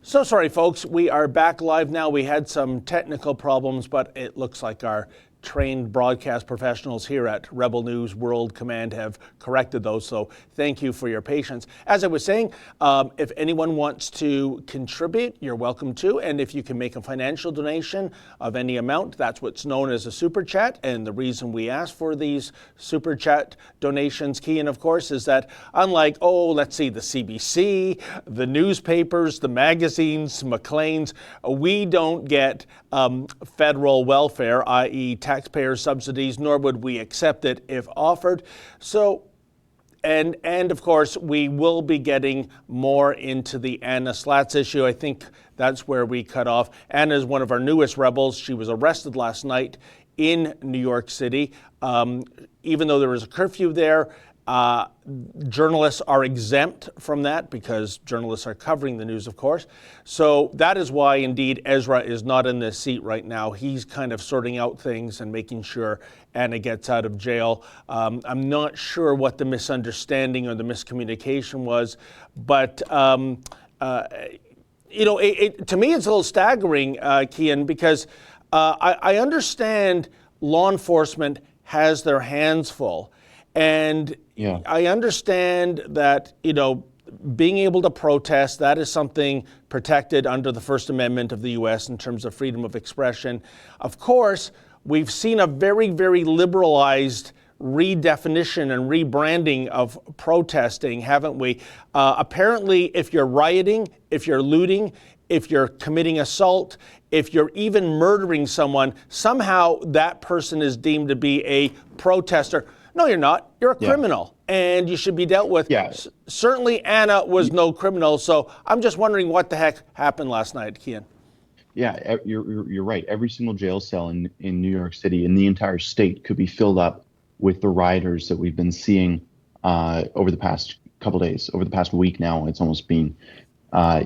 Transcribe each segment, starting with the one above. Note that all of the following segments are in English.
So sorry, folks. We are back live now. We had some technical problems, but it looks like our trained broadcast professionals here at Rebel News World Command have corrected those. So thank you for your patience. As I was saying, if anyone wants to contribute, you're welcome to. And if you can make a financial donation of any amount, that's what's known as a super chat. And the reason we ask for these super chat donations, Keean, of course, is that unlike, let's see, the CBC, the newspapers, the magazines, Maclean's, we don't get federal welfare, i.e. taxpayer subsidies, nor would we accept it if offered. So, and of course, we will be getting more into the Anna Slatz issue. I think that's where we cut off. Anna is one of our newest rebels. She was arrested last night in New York City. Even though there was a curfew there, journalists are exempt from that because journalists are covering the news, of course. So that is why, indeed, Ezra is not in this seat right now. He's kind of sorting out things and making sure Anna gets out of jail. I'm not sure what the misunderstanding or the miscommunication was, but to me, it's a little staggering, Keean, because I understand law enforcement has their hands full. And yeah. I understand that, being able to protest, that is something protected under the First Amendment of the U.S. in terms of freedom of expression. Of course, we've seen a very, very liberalized redefinition and rebranding of protesting, haven't we? Apparently, if you're rioting, if you're looting, if you're committing assault, if you're even murdering someone, somehow that person is deemed to be a protester. No, you're not. You're a criminal, and you should be dealt with. Yeah. Certainly, Anna was no criminal, so I'm just wondering what the heck happened last night, Keean. Yeah, you're right. Every single jail cell in New York City, in the entire state, could be filled up with the rioters that we've been seeing over the past couple days, over the past week now. It's almost been.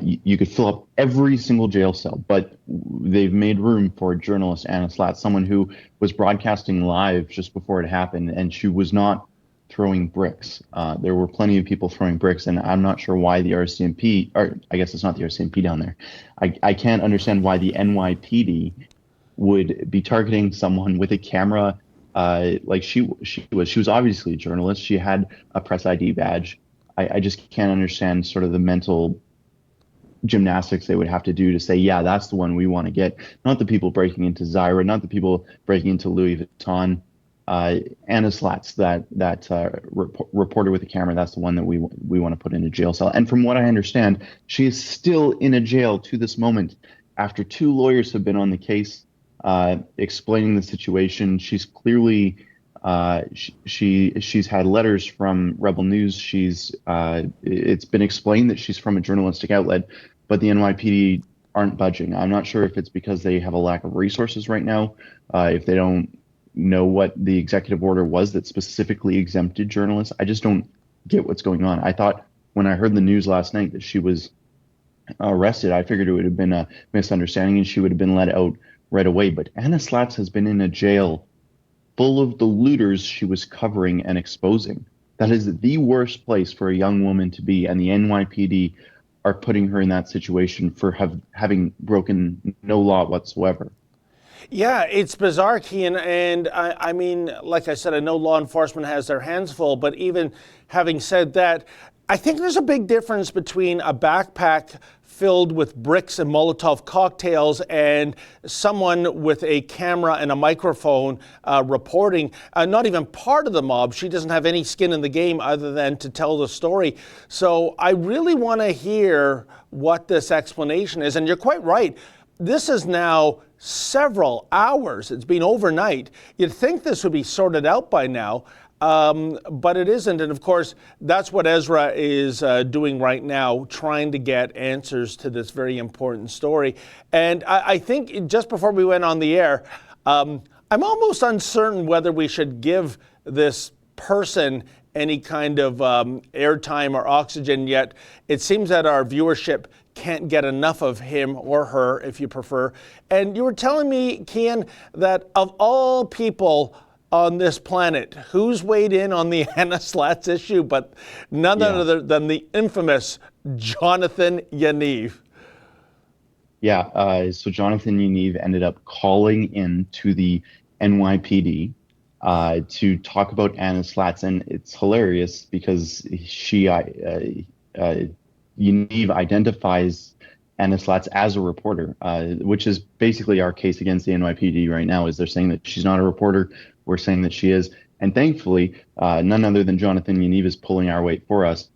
You could fill up every single jail cell, but they've made room for journalist Anna Slatz, someone who was broadcasting live just before it happened, and she was not throwing bricks. There were plenty of people throwing bricks, and I'm not sure why the RCMP, or I guess it's not the RCMP down there. I can't understand why the NYPD would be targeting someone with a camera like she was obviously a journalist. She had a press ID badge. I just can't understand sort of the mental gymnastics they would have to do to say, yeah, that's the one we want to get. Not the people breaking into Zyra, not the people breaking into Louis Vuitton. Anna Slatz, that reporter with the camera, that's the one that we want to put in a jail cell. And from what I understand, she is still in a jail to this moment after 2 lawyers have been on the case explaining the situation. She's clearly she's had letters from Rebel News. It's been explained that she's from a journalistic outlet, but the NYPD aren't budging. I'm not sure if it's because they have a lack of resources right now, if they don't know what the executive order was that specifically exempted journalists. I just don't get what's going on. I thought when I heard the news last night that she was arrested, I figured it would have been a misunderstanding and she would have been let out right away. But Anna Slatz has been in a jail full of the looters she was covering and exposing. That is the worst place for a young woman to be, and the NYPD are putting her in that situation for having broken no law whatsoever. Yeah, it's bizarre, Keean, and I mean, like I said, I know law enforcement has their hands full, but even having said that, I think there's a big difference between a backpack filled with bricks and Molotov cocktails and someone with a camera and a microphone reporting, not even part of the mob. She doesn't have any skin in the game other than to tell the story. So I really want to hear what this explanation is. And you're quite right. This is now several hours. It's been overnight. You'd think this would be sorted out by now. But it isn't. And of course, that's what Ezra is doing right now, trying to get answers to this very important story. And I think just before we went on the air, I'm almost uncertain whether we should give this person any kind of airtime or oxygen yet. It seems that our viewership can't get enough of him or her, if you prefer. And you were telling me, Keean, that of all people on this planet, who's weighed in on the Anna Slatz issue, but none other than the infamous Jonathan Yaniv. So Jonathan Yaniv ended up calling in to the NYPD to talk about Anna Slatz, and it's hilarious because Yaniv identifies Anna Slatz as a reporter, which is basically our case against the NYPD right now. Is they're saying that she's not a reporter, we're saying that she is, and thankfully, none other than Jonathan Yaniv is pulling our weight for us.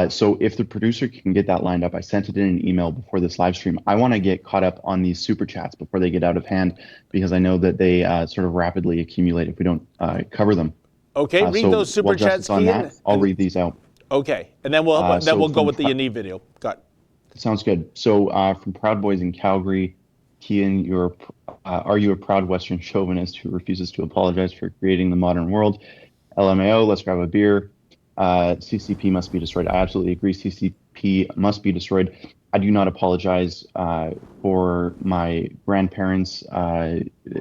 So if the producer can get that lined up, I sent it in an email before this live stream. I want to get caught up on these super chats before they get out of hand, because I know that they sort of rapidly accumulate if we don't cover them. Okay, read those super chats, on that, I'll read these out. Okay, and then we'll go with the Yaniv video. Got it. Sounds good. So from Proud Boys in Calgary, Keean, are you a proud Western chauvinist who refuses to apologize for creating the modern world? LMAO, let's grab a beer. CCP must be destroyed. I absolutely agree. CCP must be destroyed. I do not apologize for my grandparents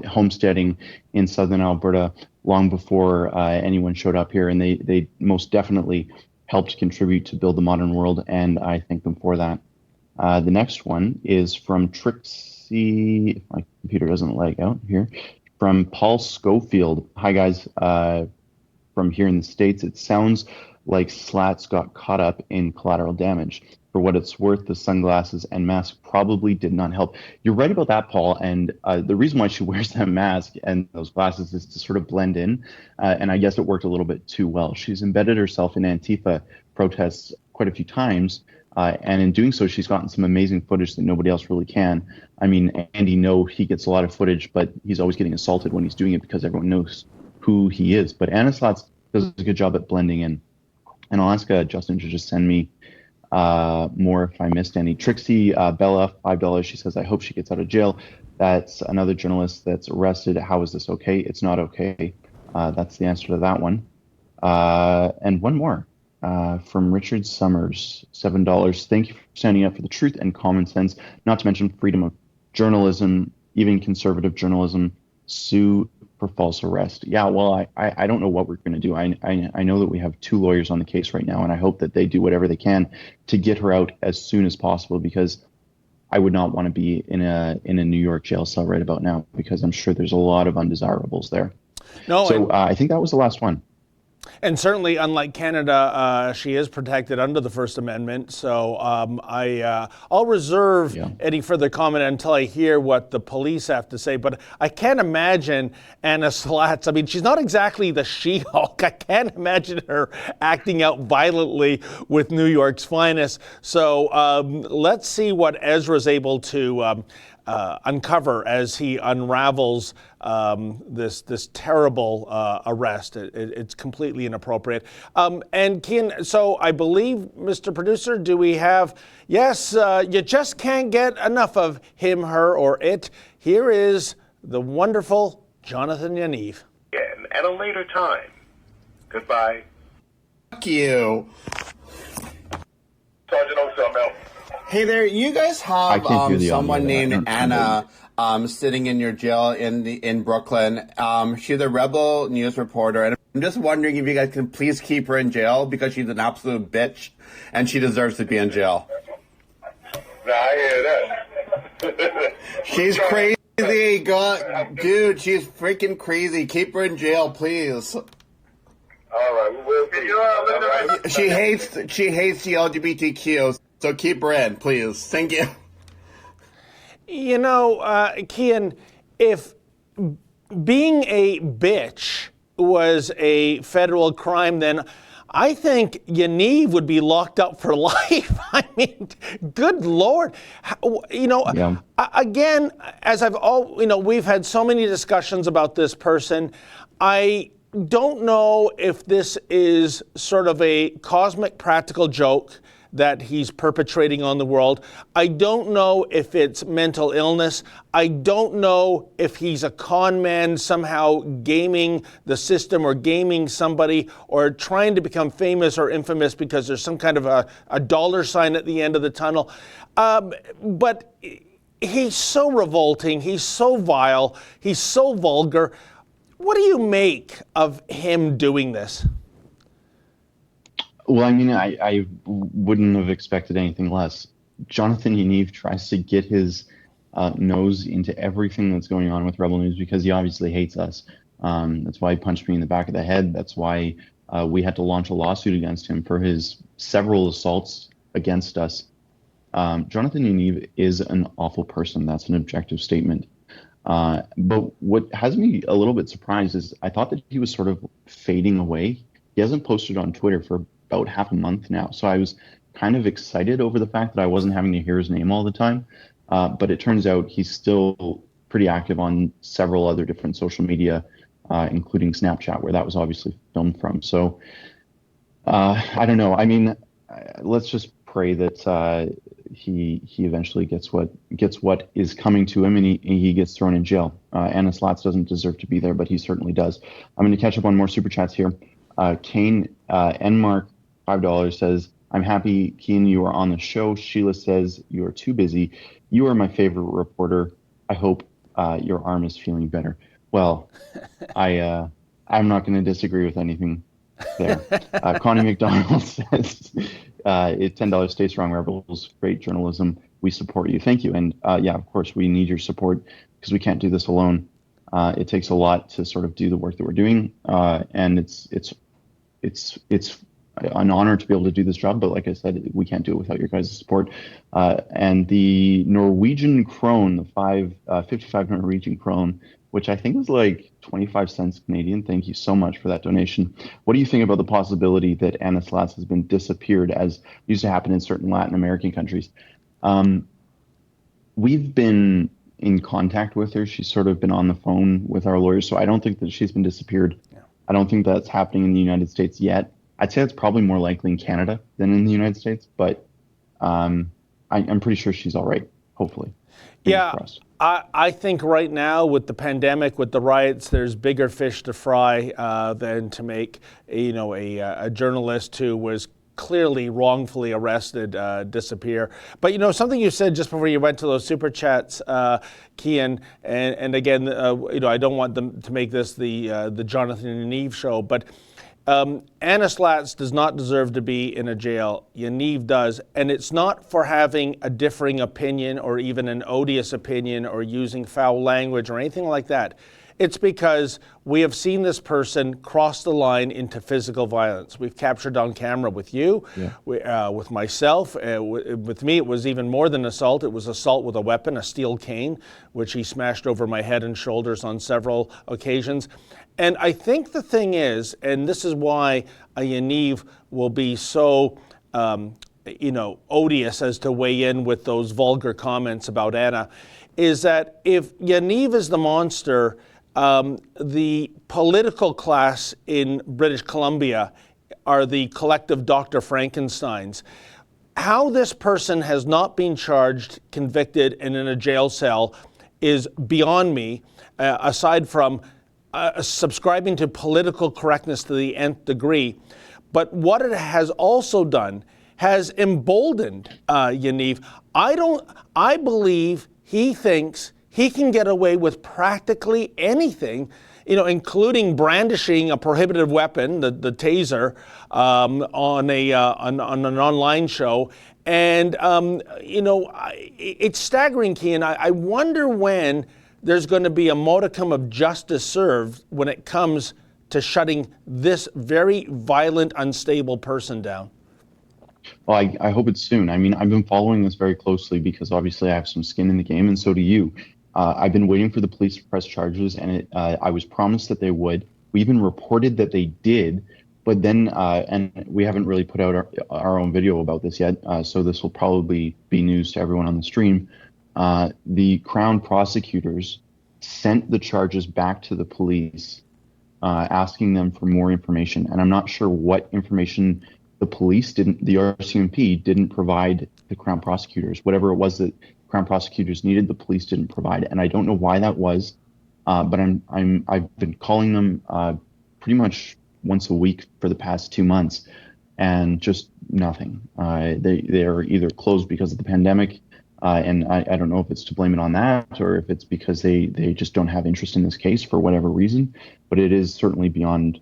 homesteading in southern Alberta long before anyone showed up here, and they most definitely helped contribute to build the modern world, and I thank them for that. The next one is from Trixie, if my computer doesn't lag out here, from Paul Schofield. Hi, guys. From here in the States, it sounds like Slatz got caught up in collateral damage. For what it's worth, the sunglasses and mask probably did not help. You're right about that, Paul. And the reason why she wears that mask and those glasses is to sort of blend in. And I guess it worked a little bit too well. She's embedded herself in Antifa protests quite a few times. And in doing so, she's gotten some amazing footage that nobody else really can. I mean, Andy, he gets a lot of footage, but he's always getting assaulted when he's doing it because everyone knows who he is. But Anna Slatz does a good job at blending in. And I'll ask Justin to just send me more if I missed any. Trixie Bella, $5. She says, I hope she gets out of jail. That's another journalist that's arrested. How is this okay? It's not okay. That's the answer to that one. And one more from Richard Summers, $7. Thank you for standing up for the truth and common sense, not to mention freedom of journalism, even conservative journalism. Sue for false arrest. Yeah, well, I don't know what we're going to do. I know that we have 2 lawyers on the case right now, and I hope that they do whatever they can to get her out as soon as possible, because I would not want to be in a New York jail cell right about now, because I'm sure there's a lot of undesirables there. No, so I think that was the last one. And certainly, unlike Canada, she is protected under the First Amendment. So I'll reserve any further comment until I hear what the police have to say. But I can't imagine Anna Slatz. I mean, she's not exactly the She-Hulk. I can't imagine her acting out violently with New York's finest. So let's see what Ezra's able to uncover as he unravels this terrible arrest. It's completely inappropriate. And Keean, so I believe, Mr. Producer, do we have, yes, you just can't get enough of him, her, or it. Here is the wonderful Jonathan Yaniv. At a later time. Goodbye. Fuck you. Sergeant Osama. Hey there, you guys have someone named Anna sitting in your jail in Brooklyn. She's a Rebel News reporter, and I'm just wondering if you guys can please keep her in jail, because she's an absolute bitch and she deserves to be in jail. Nah, I hear that. She's crazy. Dude, she's freaking crazy. Keep her in jail, please. All right, we'll see. She hates the LGBTQ. So keep her in, please. Thank you. You know, Keean, if being a bitch was a federal crime, then I think Yaniv would be locked up for life. I mean, good Lord. You know, again, as we've had so many discussions about this person. I don't know if this is sort of a cosmic practical joke that he's perpetrating on the world. I don't know if it's mental illness. I don't know if he's a con man somehow gaming the system or gaming somebody or trying to become famous or infamous because there's some kind of a dollar sign at the end of the tunnel. But he's so revolting. He's so vile. He's so vulgar. What do you make of him doing this? Well, I mean, I wouldn't have expected anything less. Jonathan Yaniv tries to get his nose into everything that's going on with Rebel News because he obviously hates us. That's why he punched me in the back of the head. That's why we had to launch a lawsuit against him for his several assaults against us. Jonathan Yaniv is an awful person. That's an objective statement. But what has me a little bit surprised is I thought that he was sort of fading away. He hasn't posted on Twitter for about half a month now. So I was kind of excited over the fact that I wasn't having to hear his name all the time. But it turns out he's still pretty active on several other different social media, including Snapchat, where that was obviously filmed from. So I don't know. I mean, let's just pray that he eventually gets what is coming to him, and he gets thrown in jail. Anna Slatz doesn't deserve to be there, but he certainly does. I'm going to catch up on more super chats here. Kane Enmark, $5 says, "I'm happy, Keean, you are on the show." Sheila says, "You are too busy. You are my favorite reporter. I hope your arm is feeling better." Well, I'm not going to disagree with anything there. Connie McDonald says, "It's $10. Stay strong, Rebels. Great journalism. We support you." Thank you. And yeah, of course, we need your support because we can't do this alone. It takes a lot to sort of do the work that we're doing, and it's an honor to be able to do this job. But like I said, we can't do it without your guys' support. And the Norwegian krone, the 55 Norwegian krone, which I think is like 25 cents Canadian. Thank you so much for that donation. What do you think about the possibility that Anna Slatz has been disappeared, as used to happen in certain Latin American countries? We've been in contact with her. She's sort of been on the phone with our lawyers, so I don't think that she's been disappeared. Yeah. I don't think that's happening in the United States yet. I'd say it's probably more likely in Canada than in the United States, but I'm pretty sure she's all right, hopefully. Yeah, I think right now with the pandemic, with the riots, there's bigger fish to fry than to make a journalist who was clearly wrongfully arrested disappear. But something you said just before you went to those super chats, Keean, and again, I don't want them to make this the Jonathan and Yaniv show, but Anna Slatz does not deserve to be in a jail. Yaniv does. And it's not for having a differing opinion or even an odious opinion or using foul language or anything like that. It's because we have seen this person cross the line into physical violence. We've captured on camera with you, with myself. With me, it was even more than assault. It was assault with a weapon, a steel cane, which he smashed over my head and shoulders on several occasions. And I think the thing is, and this is why Yaniv will be so, odious as to weigh in with those vulgar comments about Anna, is that if Yaniv is the monster, the political class in British Columbia are the collective Dr. Frankensteins. How this person has not been charged, convicted, and in a jail cell is beyond me, aside from subscribing to political correctness to the nth degree. But what it has also done has emboldened Yaniv. I believe he thinks he can get away with practically anything, including brandishing a prohibited weapon, the taser, on an online show. And, it's staggering, Keean. I wonder when there's going to be a modicum of justice served when it comes to shutting this very violent, unstable person down. Well, I hope it's soon. I mean, I've been following this very closely because obviously I have some skin in the game, and so do you. I've been waiting for the police to press charges, and I was promised that they would. We even reported that they did, but then, and we haven't really put out our own video about this yet, so this will probably be news to everyone on the stream. The Crown prosecutors sent the charges back to the police, asking them for more information. And I'm not sure what information the RCMP didn't provide the Crown prosecutors. Whatever it was that Crown prosecutors needed, the police didn't provide. And I don't know why that was, but I've been calling them pretty much once a week for the past 2 months, and just nothing. They are either closed because of the pandemic. And I don't know if it's to blame it on that or if it's because they just don't have interest in this case for whatever reason, but it is certainly beyond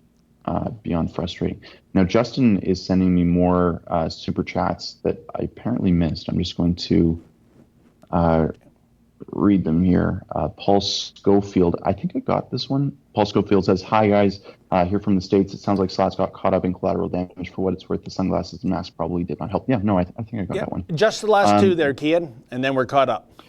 frustrating. Now, Justin is sending me more super chats that I apparently missed. I'm just going to read them here. Paul Schofield, I think I got this one. Paul Schofield says, "Hi guys, here from the States. It sounds like Slatz got caught up in collateral damage. For what it's worth, the sunglasses and mask probably did not help." Yeah, no, I think I got that one. Just the last two there, Keean, and then we're caught up.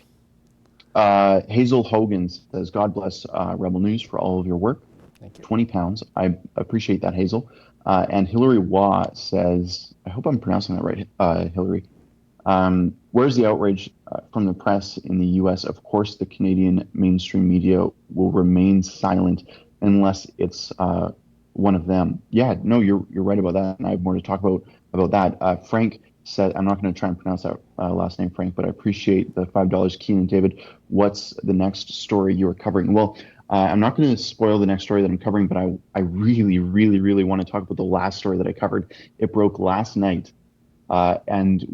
Hazel Hogan says, "God bless Rebel News for all of your work." Thank you. 20 pounds. I appreciate that, Hazel. And Hillary Waugh says, I hope I'm pronouncing that right, Hillary. Where's the outrage from the press in the U.S.? Of course, the Canadian mainstream media will remain silent unless it's one of them. Yeah, no, you're right about that, and I have more to talk about that. Frank said, I'm not going to try and pronounce that last name, Frank, but I appreciate the $5. Keean and David, what's the next story you are covering? Well, I'm not going to spoil the next story that I'm covering, but I really, really, really want to talk about the last story that I covered. It broke last night. And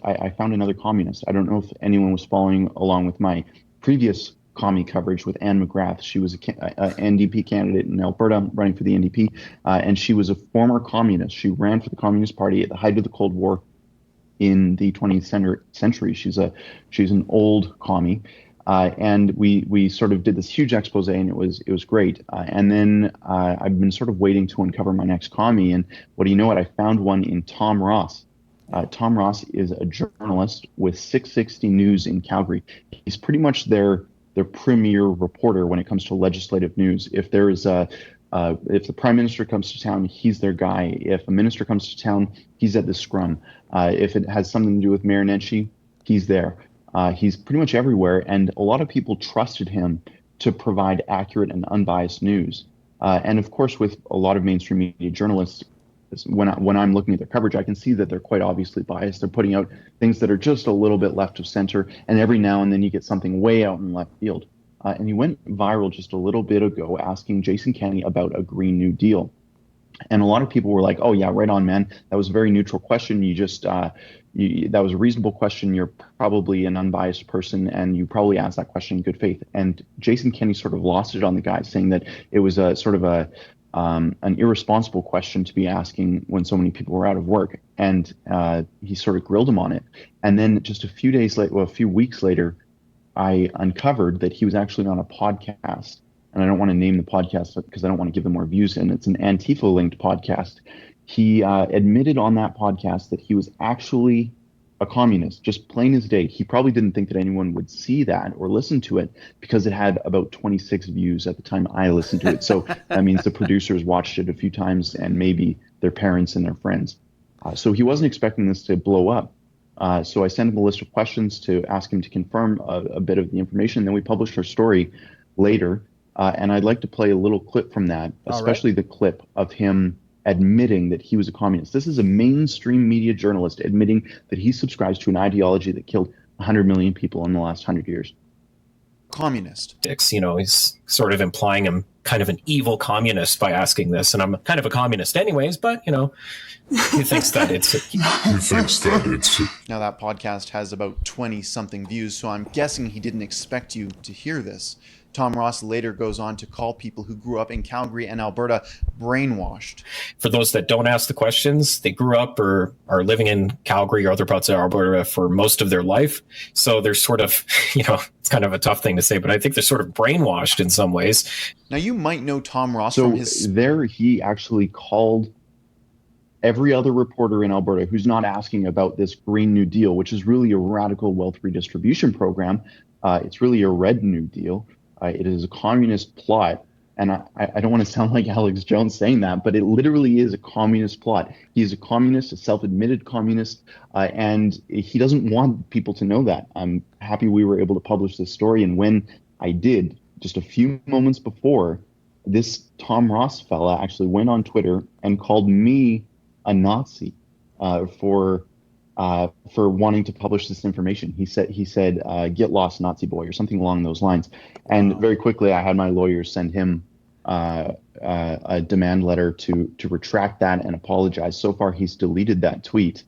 I found another communist. I don't know if anyone was following along with my previous commie coverage with Anne McGrath. She was a NDP candidate in Alberta running for the NDP, and she was a former communist. She ran for the Communist Party at the height of the Cold War in the 20th century. She's an old commie. And we sort of did this huge expose, and it was great. And then I've been sort of waiting to uncover my next commie. And what do you know what? I found one in Tom Ross. Tom Ross is a journalist with 660 News in Calgary. He's pretty much their premier reporter when it comes to legislative news. If there is if the prime minister comes to town, he's their guy. If a minister comes to town, he's at the scrum. If it has something to do with Mayor Nenshi, he's there. He's pretty much everywhere, and a lot of people trusted him to provide accurate and unbiased news. And of course, with a lot of mainstream media journalists, when I'm looking at their coverage, I can see that they're quite obviously biased. They're putting out things that are just a little bit left of center, and every now and then you get something way out in left field. And he went viral just a little bit ago asking Jason Kenney about a Green New Deal. And a lot of people were like, "Oh yeah, right on, man. That was a very neutral question. You just that was a reasonable question. You're probably an unbiased person, and you probably asked that question in good faith." And Jason Kenney sort of lost it on the guy, saying that it was a sort of an irresponsible question to be asking when so many people were out of work. And he sort of grilled him on it. And then just a few weeks later, I uncovered that he was actually on a podcast. And I don't want to name the podcast because I don't want to give them more views. And it's an Antifa-linked podcast. He admitted on that podcast that he was actually a communist, just plain as day. He probably didn't think that anyone would see that or listen to it because it had about 26 views at the time I listened to it. So that means the producers watched it a few times and maybe their parents and their friends. So he wasn't expecting this to blow up. So I sent him a list of questions to ask him to confirm a bit of the information. Then we published our story later. And I'd like to play a little clip from that, especially the clip of him admitting that he was a communist. This is a mainstream media journalist admitting that he subscribes to an ideology that killed 100 million people in the last 100 years. Communist. He's sort of implying I'm kind of an evil communist by asking this, and I'm kind of a communist anyways, but, he thinks that it's... Now, that podcast has about 20-something views, so I'm guessing he didn't expect you to hear this. Tom Ross later goes on to call people who grew up in Calgary and Alberta brainwashed. For those that don't ask the questions, they grew up or are living in Calgary or other parts of Alberta for most of their life. So they're sort of, it's kind of a tough thing to say, but I think they're sort of brainwashed in some ways. Now, you might know Tom Ross from his... So there he actually called every other reporter in Alberta who's not asking about this Green New Deal, which is really a radical wealth redistribution program. It's really a Red New Deal. It is a communist plot, and I don't want to sound like Alex Jones saying that, but it literally is a communist plot. He's a communist, a self-admitted communist, and he doesn't want people to know that. I'm happy we were able to publish this story, and when I did, just a few moments before, this Tom Ross fella actually went on Twitter and called me a Nazi for wanting to publish this information. He said, "Get lost, Nazi boy," or something along those lines. And very quickly, I had my lawyers send him a demand letter to retract that and apologize. So far, he's deleted that tweet.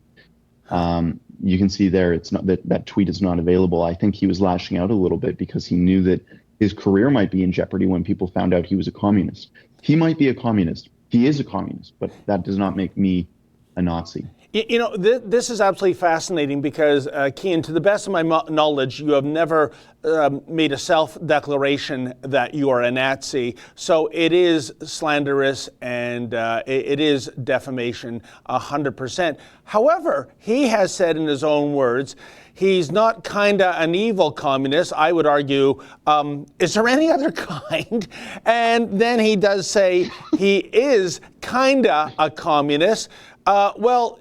You can see there, it's not that tweet is not available. I think he was lashing out a little bit because he knew that his career might be in jeopardy when people found out he was a communist. He might be a communist. He is a communist, but that does not make me a Nazi. This is absolutely fascinating because, Keean, to the best of my knowledge, you have never made a self-declaration that you are a Nazi. So it is slanderous and it is defamation 100%. However, he has said in his own words, he's not kinda an evil communist. I would argue, is there any other kind? And then he does say he is kinda a communist. Well,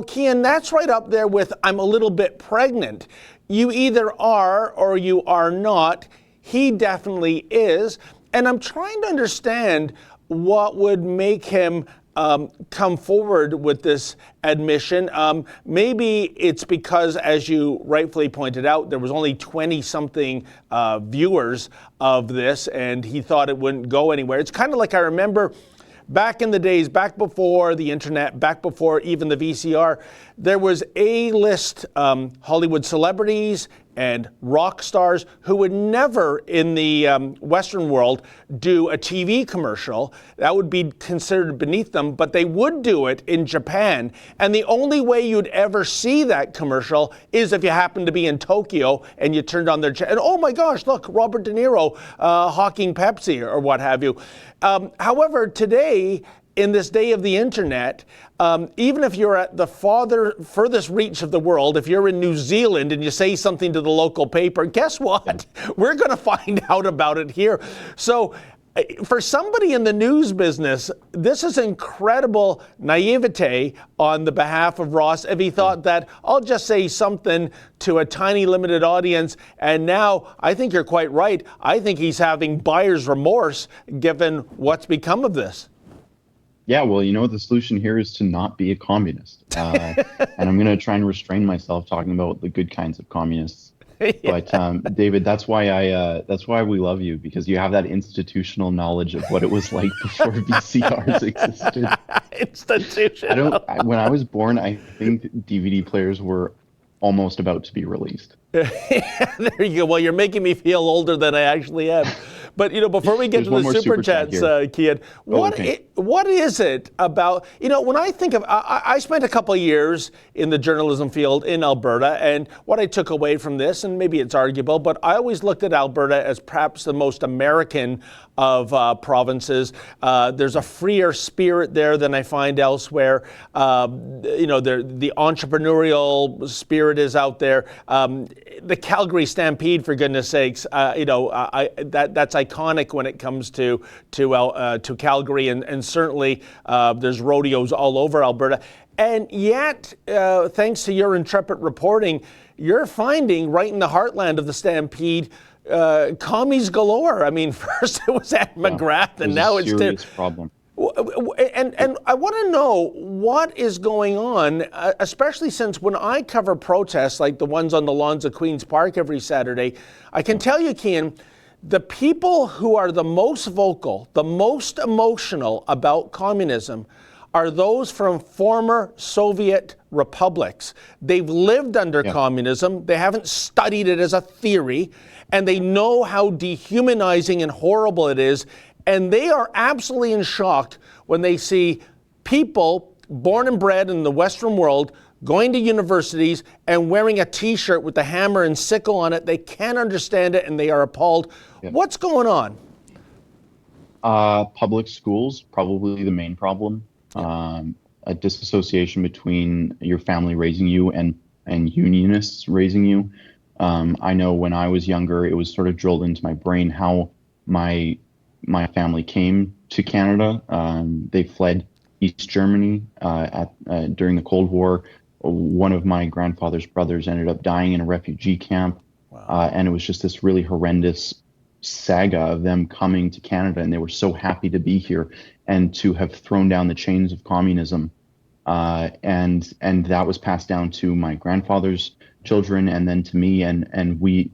Keean, that's right up there with I'm a little bit pregnant. You either are or you are not. He definitely is. And I'm trying to understand what would make him come forward with this admission. Maybe it's because, as you rightfully pointed out, there was only 20-something viewers of this, and he thought it wouldn't go anywhere. It's kind of like I remember back in the days, back before the internet, back before even the VCR, there was A-list Hollywood celebrities and rock stars who would never in the Western world do a TV commercial. That would be considered beneath them, but they would do it in Japan. And the only way you'd ever see that commercial is if you happened to be in Tokyo and you turned on their channel. And oh my gosh, look, Robert De Niro hawking Pepsi or what have you. However, today, in this day of the internet, even if you're at the furthest reach of the world, if you're in New Zealand and you say something to the local paper, guess what? We're going to find out about it here. So for somebody in the news business, this is incredible naivete on the behalf of Ross if he thought that I'll just say something to a tiny limited audience. And now I think you're quite right. I think he's having buyer's remorse given what's become of this. Yeah, well, the solution here is to not be a communist. And I'm going to try and restrain myself talking about the good kinds of communists. But David, that's why we love you, because you have that institutional knowledge of what it was like before VCRs existed. Institutional. When I was born, I think DVD players were almost about to be released. There you go. Well, you're making me feel older than I actually am. But, before we get to the super chats, Keean, what is it about, when I think of, I spent a couple of years in the journalism field in Alberta, and what I took away from this, and maybe it's arguable, but I always looked at Alberta as perhaps the most American of provinces. There's a freer spirit there than I find elsewhere. The entrepreneurial spirit is out there. The Calgary Stampede, for goodness sakes, that's iconic when it comes to Calgary, and certainly there's rodeos all over Alberta. And yet, thanks to your intrepid reporting, you're finding right in the heartland of the Stampede commies galore. I mean, first it was at McGrath, and now it's a serious problem. And I want to know what is going on, especially since when I cover protests like the ones on the lawns of Queen's Park every Saturday, I can tell you, Keean, the people who are the most vocal, the most emotional about communism are those from former Soviet republics. They've lived under communism. They haven't studied it as a theory, and they know how dehumanizing and horrible it is. And they are absolutely in shock when they see people born and bred in the Western world going to universities and wearing a T-shirt with the hammer and sickle on it. They can't understand it, and they are appalled. Yeah. What's going on? Public schools, probably the main problem. A disassociation between your family raising you and unionists raising you. I know when I was younger, it was sort of drilled into my brain how my family came to Canada. They fled East Germany during the Cold War. One of my grandfather's brothers ended up dying in a refugee camp. Wow. And it was just this really horrendous saga of them coming to Canada, and they were so happy to be here and to have thrown down the chains of communism. And that was passed down to my grandfather's children and then to me. And we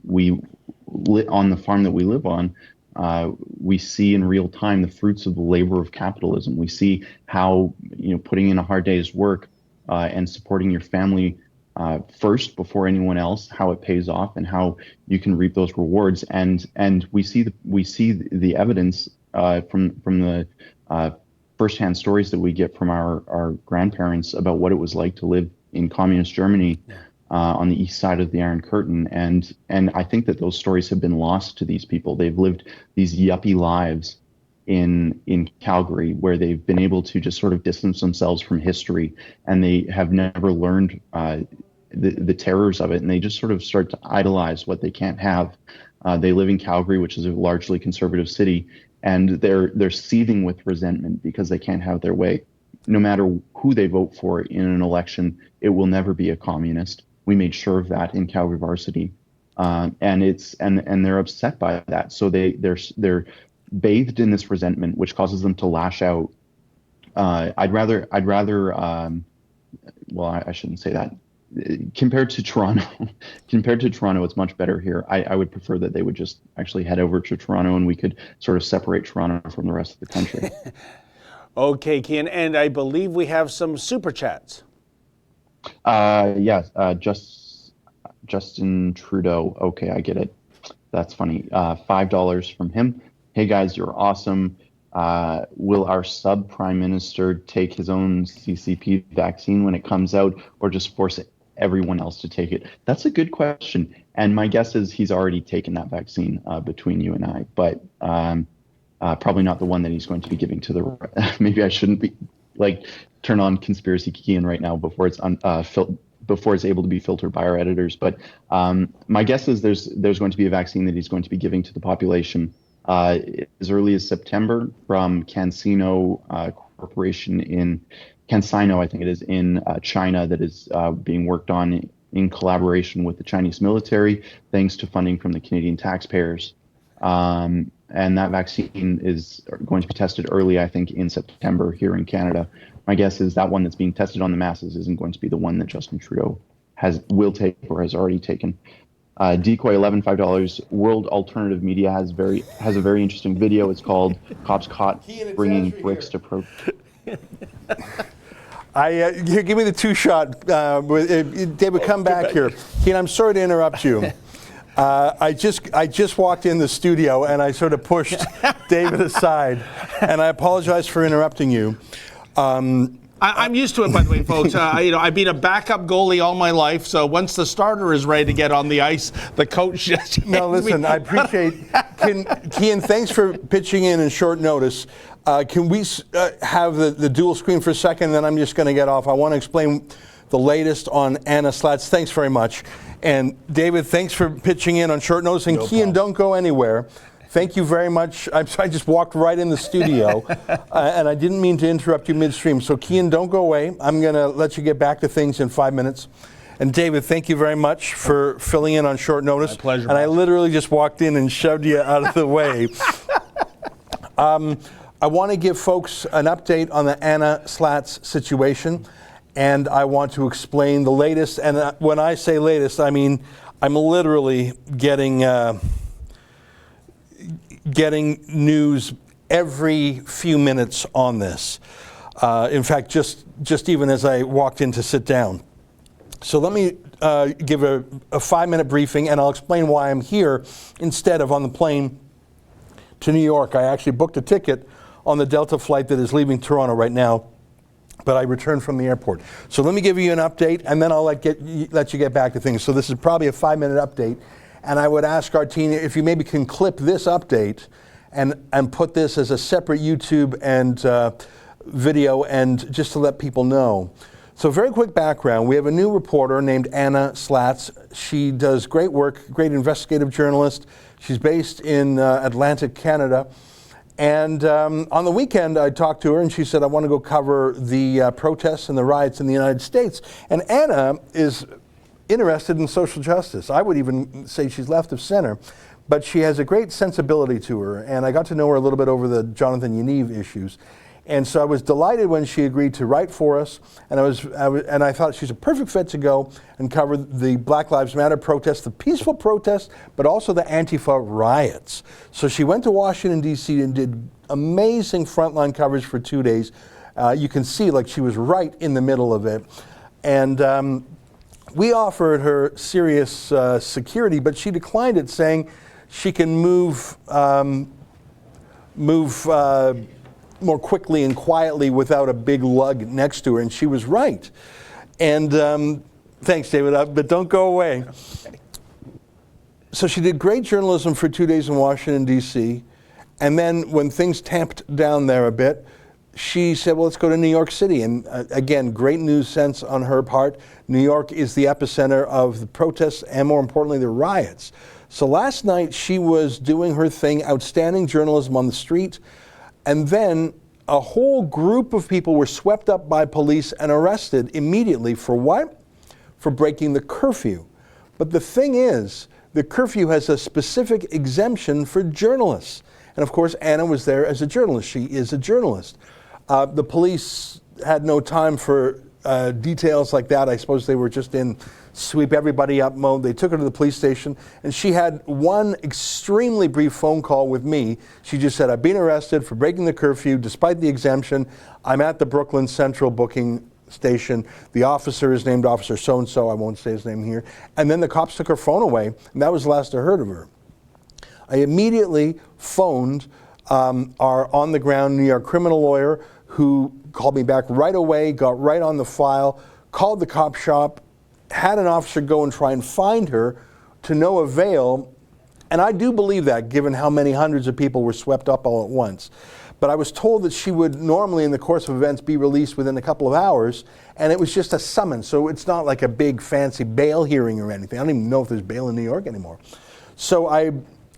on the farm that we live on, we see in real time the fruits of the labor of capitalism. We see how, putting in a hard day's work and supporting your family first before anyone else, how it pays off and how you can reap those rewards. And we see the evidence from the firsthand stories that we get from our grandparents about what it was like to live in communist Germany on the east side of the Iron Curtain. And I think that those stories have been lost to these people. They've lived these yuppie lives in Calgary where they've been able to just sort of distance themselves from history, and they have never learned the terrors of it, and they just sort of start to idolize what they can't have. They live in Calgary, which is a largely conservative city, and they're seething with resentment because they can't have their way. No matter who they vote for in an election, it will never be a communist. We made sure of that in Calgary Varsity, and they're upset by that. So they're bathed in this resentment, which causes them to lash out. I'd rather. Well, I shouldn't say that. Compared to Toronto, it's much better here. I would prefer that they would just actually head over to Toronto, and we could sort of separate Toronto from the rest of the country. Okay, Keean, and I believe we have some super chats. Yes, Justin Trudeau. Okay, I get it. That's funny. $5 from him. Hey guys, you're awesome. Will our sub-prime minister take his own CCP vaccine when it comes out, or just force everyone else to take it? That's a good question. And my guess is he's already taken that vaccine between you and I, but probably not the one that he's going to be giving to the, maybe I shouldn't be turn on Conspiracy Keean right now before it's before it's able to be filtered by our editors. But my guess is there's going to be a vaccine that he's going to be giving to the population as early as September from CanSino Corporation in CanSino, I think it is, in China, that is being worked on in collaboration with the Chinese military, thanks to funding from the Canadian taxpayers. And that vaccine is going to be tested early, I think, in September here in Canada. My guess is that one that's being tested on the masses isn't going to be the one that Justin Trudeau will take or has already taken. Decoy 11, $5. World Alternative Media has a very interesting video. It's called "Cops Caught Bringing Bricks to Protest." Here, give me the two-shot. David, come back here. Keean, I'm sorry to interrupt you. I just walked in the studio and I sort of pushed David aside, and I apologize for interrupting you. I'm used to it, by the way, folks. I've been a backup goalie all my life, so once the starter is ready to get on the ice, the coach just... No, listen, I appreciate... Keean, thanks for pitching in short notice. Can we have the dual screen for a second, and then I'm just going to get off. I want to explain the latest on Anna Slatz. Thanks very much. And David, thanks for pitching in on short notice. And Keean, don't go anywhere. Thank you very much. I just walked right in the studio, and I didn't mean to interrupt you midstream. So, Keean, don't go away. I'm going to let you get back to things in 5 minutes. And, David, thank you very much for filling in on short notice. My pleasure. And I literally just walked in and shoved you out of the way. I want to give folks an update on the Anna Slatz situation, and I want to explain the latest. And when I say latest, I mean I'm literally getting news every few minutes on this. In fact, just even as I walked in to sit down. So let me give a 5-minute briefing, and I'll explain why I'm here instead of on the plane to New York. I actually booked a ticket on the Delta flight that is leaving Toronto right now, but I returned from the airport. So let me give you an update, and then I'll let you get back to things. So this is probably a 5-minute update. And I would ask our team if you maybe can clip this update and put this as a separate YouTube and video, and just to let people know. So very quick background. We have a new reporter named Anna Slatz. She does great work, great investigative journalist. She's based in Atlantic, Canada. And on the weekend, I talked to her, and she said, I want to go cover the protests and the riots in the United States. And Anna is interested in social justice. I would even say she's left of center, but she has a great sensibility to her. And I got to know her a little bit over the Jonathan Yaniv issues. And so I was delighted when she agreed to write for us, and I thought she's a perfect fit to go and cover the Black Lives Matter protests, the peaceful protests, but also the Antifa riots. So she went to Washington, D.C. and did amazing frontline coverage for 2 days. You can see like she was right in the middle of it. And we offered her serious security, but she declined it, saying she can move more quickly and quietly without a big lug next to her, and she was right. And thanks, David, but don't go away. So she did great journalism for 2 days in Washington, D.C., and then when things tamped down there a bit, she said, well, let's go to New York City. And again, great news sense on her part. New York is the epicenter of the protests and, more importantly, the riots. So last night she was doing her thing, outstanding journalism on the street, and then a whole group of people were swept up by police and arrested immediately for what? For breaking the curfew. But the thing is, the curfew has a specific exemption for journalists. And of course, Anna was there as a journalist. She is a journalist. The police had no time for details like that. I suppose they were just in sweep everybody up mode. They took her to the police station, and she had one extremely brief phone call with me. She just said, I've been arrested for breaking the curfew despite the exemption. I'm at the Brooklyn Central booking station. The officer is named Officer so-and-so. I won't say his name here. And then the cops took her phone away, and that was the last I heard of her. I immediately phoned our on-the-ground New York criminal lawyer, who called me back right away, got right on the file, called the cop shop, had an officer go and try and find her, to no avail. And I do believe that, given how many hundreds of people were swept up all at once. But I was told that she would normally, in the course of events, be released within a couple of hours, and it was just a summons, so it's not like a big fancy bail hearing or anything. I don't even know if there's bail in New York anymore. So I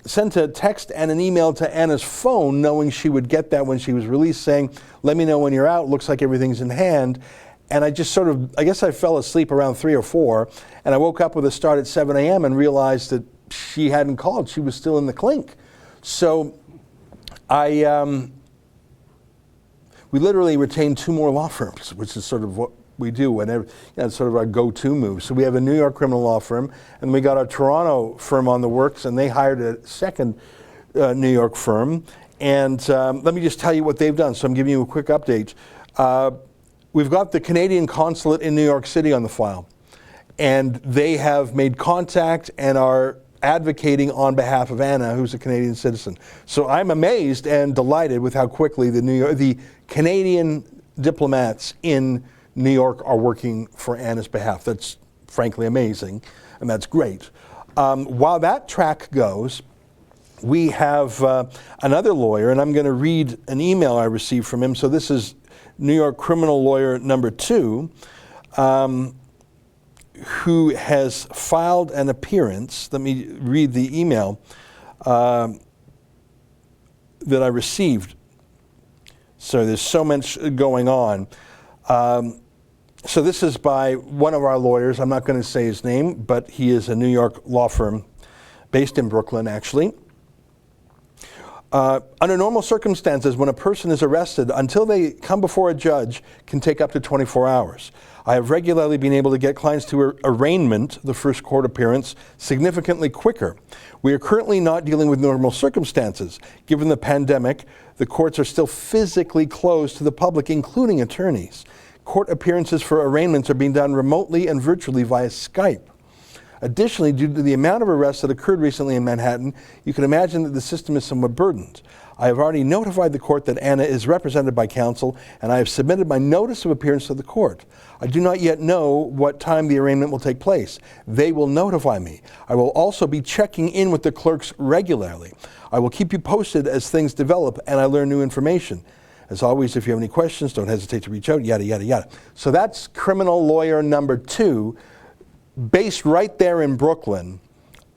sent a text and an email to Anna's phone, knowing she would get that when she was released, saying, let me know when you're out, looks like everything's in hand. And I just sort of, I guess I fell asleep around 3 or 4, and I woke up with a start at 7 a.m. and realized that she hadn't called. She was still in the clink. So we literally retained 2 more law firms, which is sort of what we do whenever, it's sort of our go-to move. So we have a New York criminal law firm, and we got our Toronto firm on the works, and they hired a second New York firm. And let me just tell you what they've done. So I'm giving you a quick update. We've got the Canadian consulate in New York City on the file, and they have made contact and are advocating on behalf of Anna, who's a Canadian citizen. So I'm amazed and delighted with how quickly the Canadian diplomats in New York are working for Anna's behalf. That's frankly amazing, and that's great. While that track goes, we have another lawyer, and I'm going to read an email I received from him. So this is New York criminal lawyer number 2, who has filed an appearance. Let me read the email that I received. So there's so much going on. So this is by one of our lawyers. I'm not going to say his name, but he is a New York law firm based in Brooklyn, actually. Under normal circumstances, when a person is arrested, until they come before a judge, can take up to 24 hours. I have regularly been able to get clients to arraignment, the first court appearance, significantly quicker. We are currently not dealing with normal circumstances. Given the pandemic, the courts are still physically closed to the public, including attorneys. Court appearances for arraignments are being done remotely and virtually via Skype. Additionally, due to the amount of arrests that occurred recently in Manhattan, you can imagine that the system is somewhat burdened. I have already notified the court that Anna is represented by counsel, and I have submitted my notice of appearance to the court. I do not yet know what time the arraignment will take place. They will notify me. I will also be checking in with the clerks regularly. I will keep you posted as things develop and I learn new information. As always, if you have any questions, don't hesitate to reach out, yada, yada, yada. So that's criminal lawyer number 2, based right there in Brooklyn,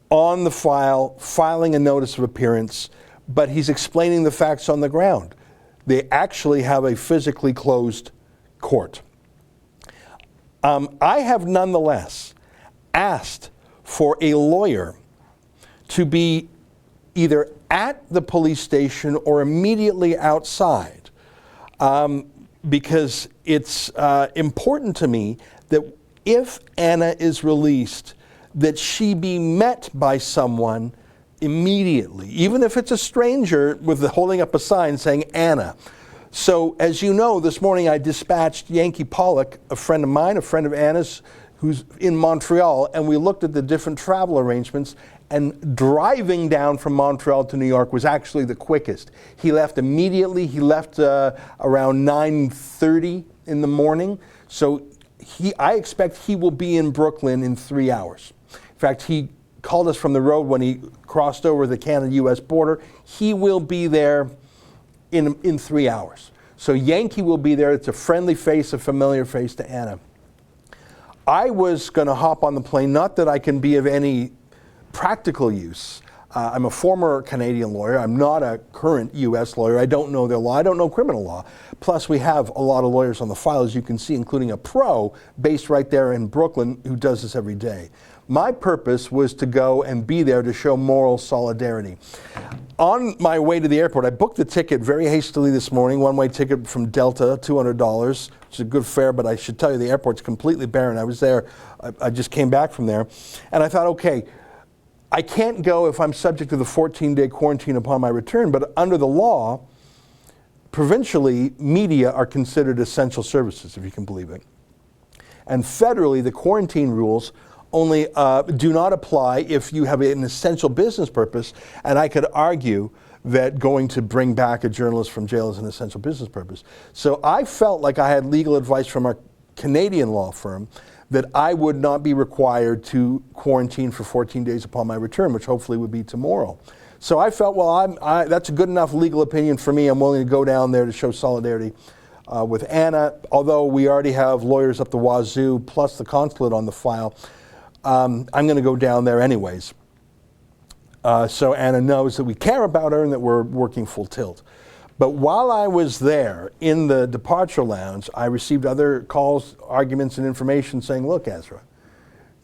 on the file, filing a notice of appearance, but he's explaining the facts on the ground. They actually have a physically closed court. I have nonetheless asked for a lawyer to be either at the police station or immediately outside, because it's important to me that if Anna is released, that she be met by someone immediately, even if it's a stranger with holding up a sign saying Anna. So as you know, this morning I dispatched Yankee Pollock, a friend of mine, a friend of Anna's, who's in Montreal, and we looked at the different travel arrangements, And driving down from Montreal to New York was actually the quickest. He left immediately. He left around 9:30 in the morning. So I expect he will be in Brooklyn in 3 hours. In fact, he called us from the road when he crossed over the Canada-U.S. border. He will be there in 3 hours. So Yankee will be there. It's a friendly face, a familiar face to Anna. I was going to hop on the plane, not that I can be of any practical use. I'm a former Canadian lawyer. I'm not a current U.S. lawyer. I don't know their law. I don't know criminal law. Plus, we have a lot of lawyers on the file, as you can see, including a pro based right there in Brooklyn who does this every day. My purpose was to go and be there to show moral solidarity. On my way to the airport, I booked the ticket very hastily this morning, one-way ticket from Delta, $200, which is a good fare, but I should tell you the airport's completely barren. I was there, I just came back from there, and I thought, okay, I can't go if I'm subject to the 14-day quarantine upon my return, but under the law, provincially, media are considered essential services, if you can believe it. And federally, the quarantine rules only do not apply if you have an essential business purpose, and I could argue that going to bring back a journalist from jail is an essential business purpose. So I felt like I had legal advice from our Canadian law firm that I would not be required to quarantine for 14 days upon my return, which hopefully would be tomorrow. So I felt, well, that's a good enough legal opinion for me. I'm willing to go down there to show solidarity with Anna, although we already have lawyers up the wazoo, plus the consulate on the file. I'm going to go down there anyways. So Anna knows that we care about her and that we're working full tilt. But while I was there in the departure lounge, I received other calls, arguments, and information saying, look, Ezra,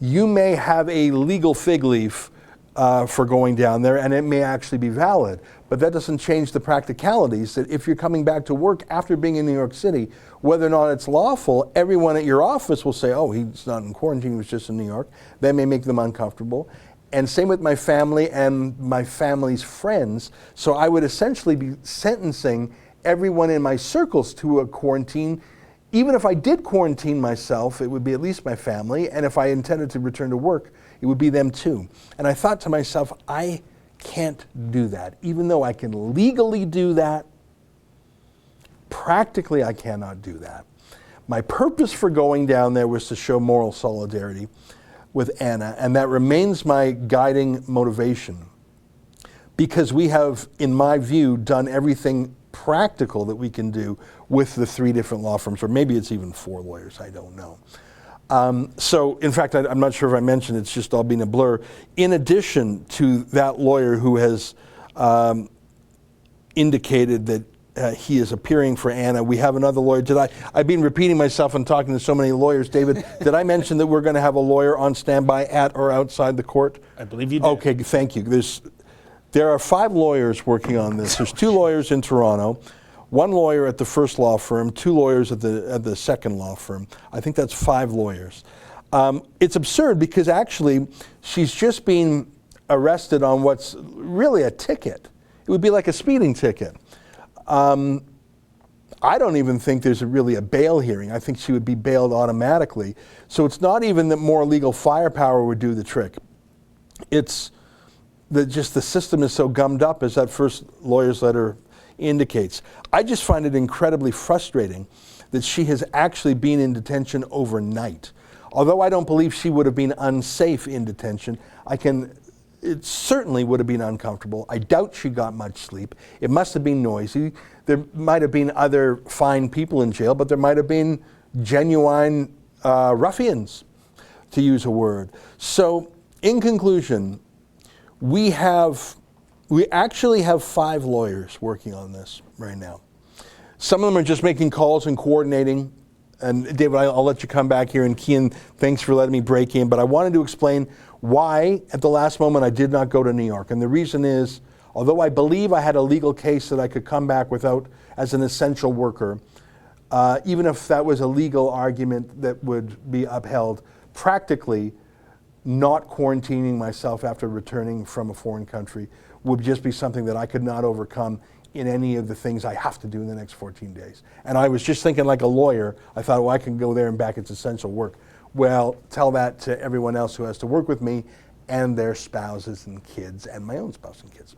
you may have a legal fig leaf for going down there, and it may actually be valid. But that doesn't change the practicalities that if you're coming back to work after being in New York City, whether or not it's lawful, everyone at your office will say, oh, he's not in quarantine, he was just in New York. That may make them uncomfortable. And same with my family and my family's friends. So I would essentially be sentencing everyone in my circles to a quarantine. Even if I did quarantine myself, it would be at least my family. And if I intended to return to work, it would be them too. And I thought to myself, I can't do that. Even though I can legally do that, practically I cannot do that. My purpose for going down there was to show moral solidarity with Anna, and that remains my guiding motivation. Because we have, in my view, done everything practical that we can do with the 3 different law firms, or maybe it's even 4 lawyers, I don't know. So, in fact, I'm not sure if I mentioned, it's just all been a blur. In addition to that lawyer who has indicated that he is appearing for Anna, we have another lawyer. I've been repeating myself and talking to so many lawyers. David, did I mention that we're going to have a lawyer on standby at or outside the court? I believe you did. Okay, thank you. There are 5 lawyers working on this. There's 2 lawyers in Toronto, 1 lawyer at the first law firm, 2 lawyers at the second law firm. I think that's 5 lawyers. It's absurd because actually she's just been arrested on what's really a ticket. It would be like a speeding ticket. I don't even think there's really a bail hearing. I think she would be bailed automatically. So it's not even that more legal firepower would do the trick. It's that just the system is so gummed up, as that first lawyer's letter indicates. I just find it incredibly frustrating that she has actually been in detention overnight. Although I don't believe she would have been unsafe in detention, it certainly would have been uncomfortable. I doubt she got much sleep. It must have been noisy. There might have been other fine people in jail, but there might have been genuine ruffians, to use a word. So, in conclusion, we actually have 5 lawyers working on this right now. Some of them are just making calls and coordinating. And David, I'll let you come back here. And Keean, thanks for letting me break in. But I wanted to explain why, at the last moment, I did not go to New York. And the reason is, although I believe I had a legal case that I could come back without as an essential worker, even if that was a legal argument that would be upheld, practically not quarantining myself after returning from a foreign country would just be something that I could not overcome in any of the things I have to do in the next 14 days. And I was just thinking like a lawyer. I thought, well, I can go there and back, it's essential work. Well, tell that to everyone else who has to work with me, and their spouses and kids, and my own spouse and kids.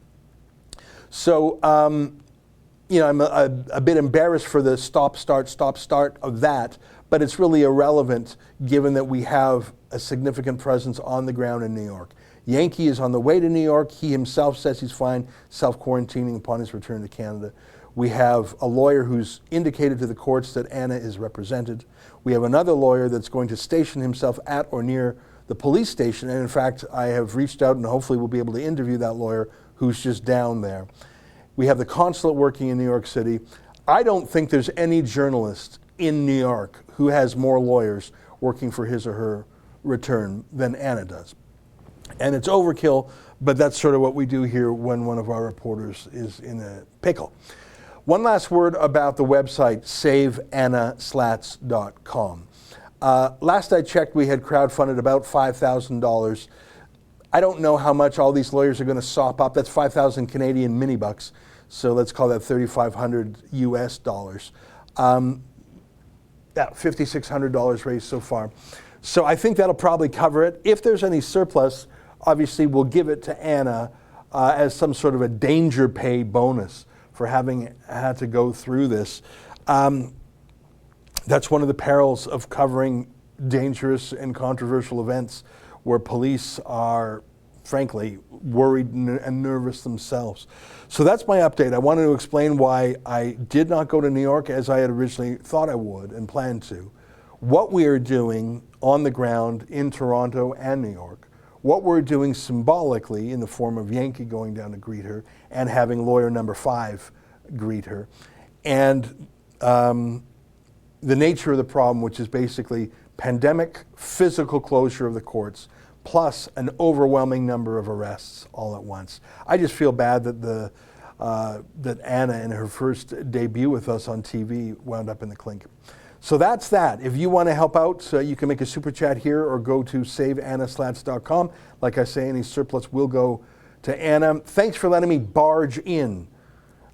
So, I'm a bit embarrassed for the stop, start of that, but it's really irrelevant given that we have a significant presence on the ground in New York. Yankee is on the way to New York. He himself says he's fine self-quarantining upon his return to Canada. We have a lawyer who's indicated to the courts that Anna is represented. We have another lawyer that's going to station himself at or near the police station. And in fact, I have reached out and hopefully we'll be able to interview that lawyer who's just down there. We have the consulate working in New York City. I don't think there's any journalist in New York who has more lawyers working for his or her return than Anna does. And it's overkill, but that's sort of what we do here when one of our reporters is in a pickle. One last word about the website, saveannaslatz.com. Last I checked, we had crowdfunded about $5,000. I don't know how much all these lawyers are going to sop up. That's 5,000 Canadian mini bucks, so let's call that 3,500 US dollars. $5,600 raised so far. So I think that'll probably cover it. If there's any surplus, obviously we'll give it to Anna as some sort of a danger pay bonus for having had to go through this. That's one of the perils of covering dangerous and controversial events where police are, frankly, worried and nervous themselves. So that's my update. I wanted to explain why I did not go to New York as I had originally thought I would and planned to, what we are doing on the ground in Toronto and New York, what we're doing symbolically in the form of Yankee going down to greet her and having lawyer number 5 greet her, and the nature of the problem, which is basically pandemic, physical closure of the courts, plus an overwhelming number of arrests all at once. I just feel bad that that Anna, in her first debut with us on TV, wound up in the clink. So that's that. If you want to help out, you can make a super chat here or go to saveannaslatz.com. Like I say, any surplus will go to Anna. Thanks for letting me barge in.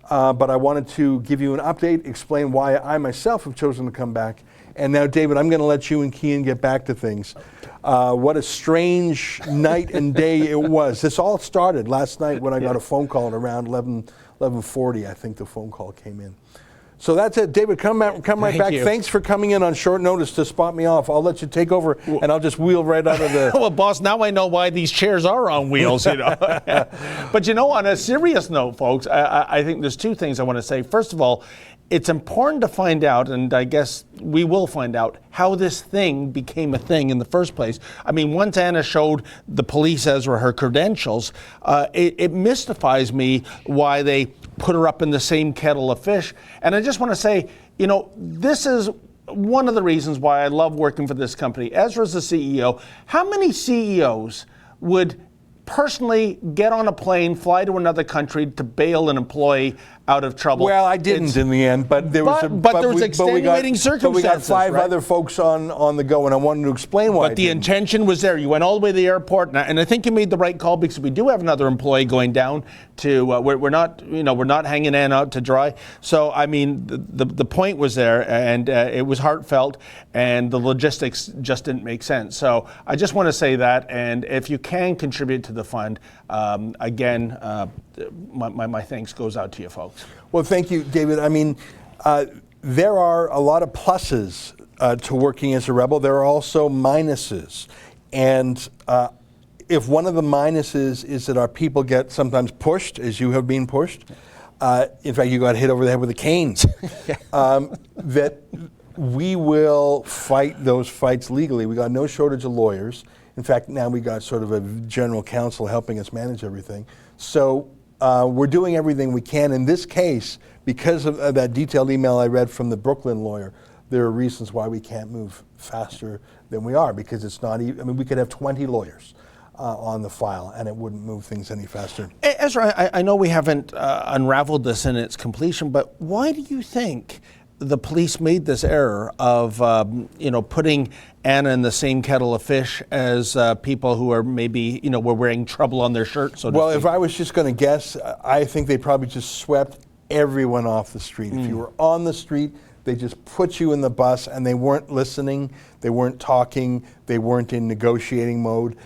But I wanted to give you an update, explain why I myself have chosen to come back. And now, David, I'm going to let you and Keean get back to things. What a strange night and day it was. This all started last night when I got a phone call at around 11:40, I think the phone call came in. So that's it. David, come right back. You. Thanks for coming in on short notice to spot me off. I'll let you take over, and I'll just wheel right out of the... Well, boss, now I know why these chairs are on wheels, you know. But, on a serious note, folks, I think there's 2 things I want to say. First of all, it's important to find out, and I guess we will find out, how this thing became a thing in the first place. I mean, once Anna showed the police Ezra her credentials, it mystifies me why they put her up in the same kettle of fish. And I just want to say, this is one of the reasons why I love working for this company. Ezra's the CEO. How many CEOs would personally get on a plane, fly to another country to bail an employee out of trouble? Well, I didn't in the end, but there was extenuating circumstances. But we got 5 right? other folks on the go, and I wanted to explain why. But the intention was there. You went all the way to the airport, and I think you made the right call because we do have another employee going down to. We're not hanging Anna out to dry. So I mean, the point was there, and it was heartfelt, and the logistics just didn't make sense. So I just want to say that, and if you can contribute to the fund, again, my thanks goes out to you folks. Well, thank you, David. I mean, there are a lot of pluses to working as a rebel. There are also minuses. And if one of the minuses is that our people get sometimes pushed, as you have been pushed, in fact, you got hit over the head with the canes, that we will fight those fights legally. We got no shortage of lawyers. In fact, now we got sort of a general counsel helping us manage everything. So we're doing everything we can. In this case, because of that detailed email I read from the Brooklyn lawyer, there are reasons why we can't move faster than we are, because it's not even, I mean, we could have 20 lawyers on the file and it wouldn't move things any faster. Ezra, I know we haven't unraveled this in its completion, but why do you think the police made this error of, putting Anna in the same kettle of fish as people who are maybe, were wearing trouble on their shirt, so to Well, speak? if I was just going to guess, I think they probably just swept everyone off the street. If you were on the street, they just put you in the bus, and they weren't listening, they weren't talking, they weren't in negotiating mode.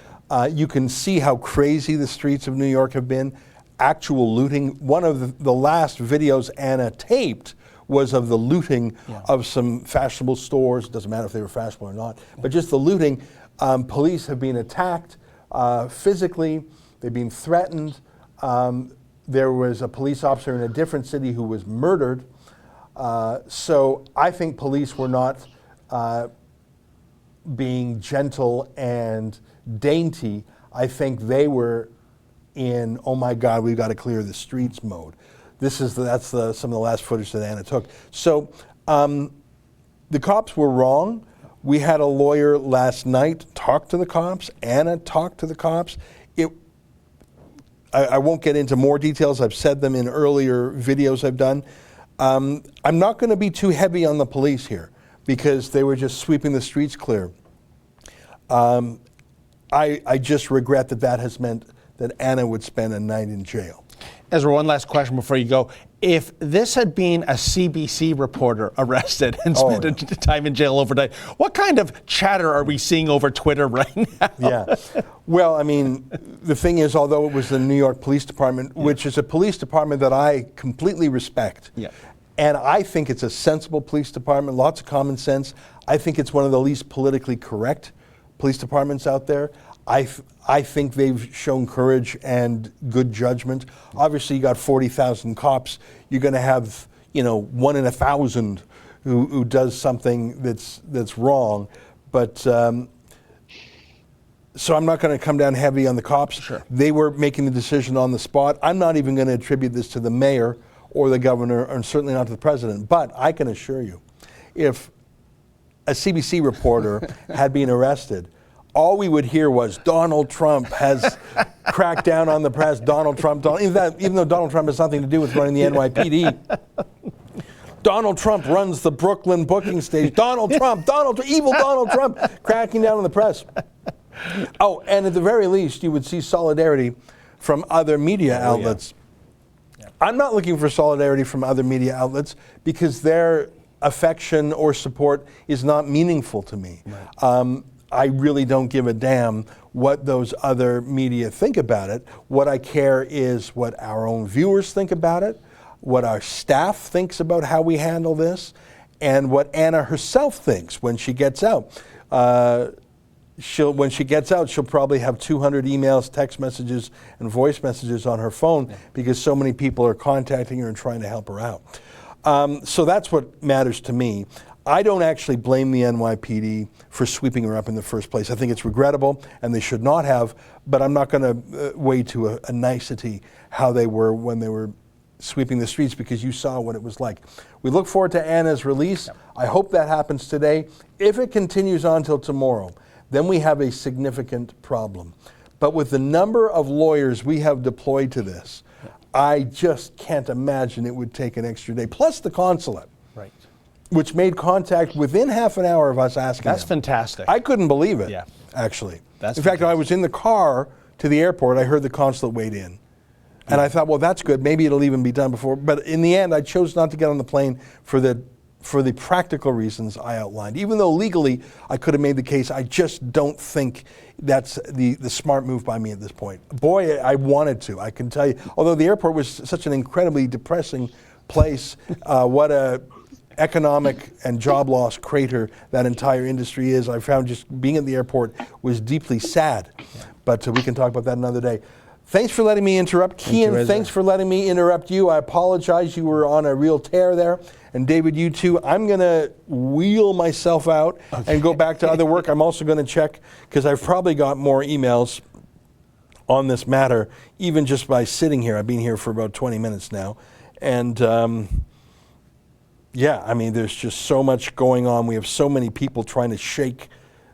You can see how crazy the streets of New York have been. Actual looting. One of the last videos Anna taped was of the looting of some fashionable stores. Doesn't matter if they were fashionable or not, but just the looting. Police have been attacked physically. They've been threatened. There was a police officer in a different city who was murdered. So I think police were not being gentle and dainty. I think they were in, oh my God, we've got to clear the streets mode. That's some of the last footage that Anna took. So the cops were wrong. We had a lawyer last night talk to the cops. Anna talked to the cops. I won't get into more details. I've said them in earlier videos I've done. I'm not going to be too heavy on the police here because they were just sweeping the streets clear. I just regret that has meant that Anna would spend a night in jail. Ezra, one last question before you go. If this had been a CBC reporter arrested and spent time in jail overnight, what kind of chatter are we seeing over Twitter right now? Yeah. Well, I mean, the thing is, although it was the New York Police Department, which is a police department that I completely respect, and I think it's a sensible police department, lots of common sense. I think it's one of the least politically correct police departments out there. I think they've shown courage and good judgment. Obviously, you got 40,000 cops. You're going to have, 1 in 1,000 who does something that's wrong. But so I'm not going to come down heavy on the cops. Sure. They were making the decision on the spot. I'm not even going to attribute this to the mayor or the governor, and certainly not to the president. But I can assure you, if a CBC reporter had been arrested, all we would hear was Donald Trump has cracked down on the press. Donald Trump, even though Donald Trump has nothing to do with running the NYPD. Donald Trump runs the Brooklyn booking stage. Donald Trump, evil Donald Trump, cracking down on the press. Oh, and at the very least, you would see solidarity from other media outlets. Yeah. I'm not looking for solidarity from other media outlets because their affection or support is not meaningful to me. Right. I really don't give a damn what those other media think about it. What I care is what our own viewers think about it, what our staff thinks about how we handle this, and what Anna herself thinks when she gets out. When she gets out, she'll probably have 200 emails, text messages, and voice messages on her phone because so many people are contacting her and trying to help her out. So that's what matters to me. I don't actually blame the NYPD for sweeping her up in the first place. I think it's regrettable, and they should not have, but I'm not going to weigh to a nicety how they were when they were sweeping the streets because you saw what it was like. We look forward to Anna's release. Yep. I hope that happens today. If it continues on till tomorrow, then we have a significant problem. But with the number of lawyers we have deployed to this, I just can't imagine it would take an extra day, plus the consulate. Right. Which made contact within half an hour of us asking That's them. fantastic. I couldn't believe it, actually. In fact, I was in the car to the airport. I heard the consulate wait in. And I thought, well, that's good. Maybe it'll even be done before. But in the end, I chose not to get on the plane for the practical reasons I outlined. Even though legally I could have made the case, I just don't think that's the smart move by me at this point. Boy, I wanted to, I can tell you. Although the airport was such an incredibly depressing place, what a economic and job loss crater that entire industry is. I found just being at the airport was deeply sad. But we can talk about that another day. Thanks for letting me interrupt. Keean, thanks for letting me interrupt you. I apologize. You were on a real tear there. And David, you too. I'm going to wheel myself out and go back to other work. I'm also going to check, because I've probably got more emails on this matter, even just by sitting here. I've been here for about 20 minutes now. And yeah, I mean, there's just so much going on. We have so many people trying to shake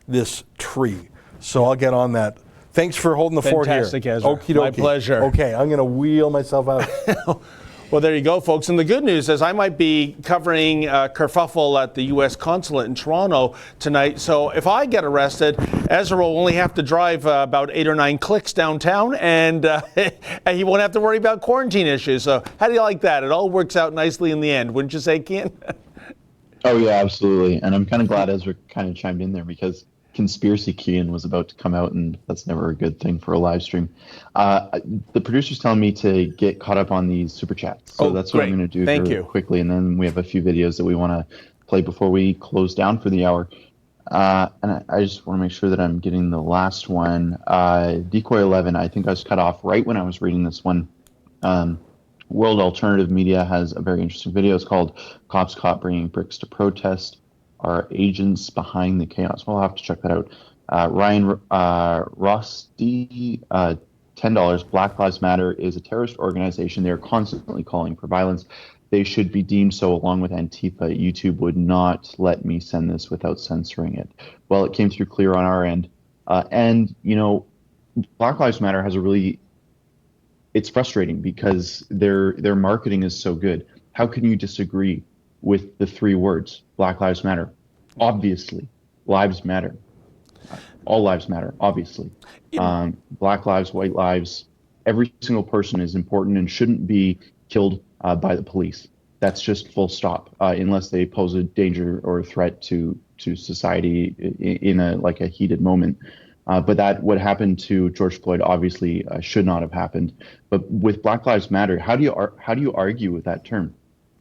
this tree. So I'll get on that. Thanks for holding the fort here. Fantastic, Ezra. Okie dokie. My pleasure. Okay, I'm going to wheel myself out. Well, there you go, folks. And the good news is I might be covering kerfuffle at the U.S. consulate in Toronto tonight. So if I get arrested, Ezra will only have to drive about 8 or 9 clicks downtown, and he won't have to worry about quarantine issues. So how do you like that? It all works out nicely in the end, wouldn't you say, Keean? Oh, yeah, absolutely. And I'm kind of glad Ezra kind of chimed in there because conspiracy Keean was about to come out, and that's never a good thing for a live stream. The producer's telling me to get caught up on these super chats, so that's what I'm going to do here quickly, and then we have a few videos that we want to play before we close down for the hour. And I just want to make sure that I'm getting the last one. Decoy 11, I think I was cut off right when I was reading this one. World Alternative Media has a very interesting video. It's called "Cops Caught Bringing Bricks to Protest. Are Agents Behind the Chaos?" Well, I'll have to check that out. Ryan Rosti, $10. Black Lives Matter is a terrorist organization. They're constantly calling for violence. They should be deemed so along with Antifa. YouTube would not let me send this without censoring it. Well, it came through clear on our end. And, you know, Black Lives Matter has a really... It's frustrating because their marketing is so good. How can you disagree with the three words, Black Lives Matter? Obviously, lives matter. All lives matter, obviously. Black lives, white lives, every single person is important and shouldn't be killed by the police. That's just full stop, unless they pose a danger or a threat to society in a heated moment. But that what happened to George Floyd obviously should not have happened. But with Black Lives Matter, how do you argue with that term?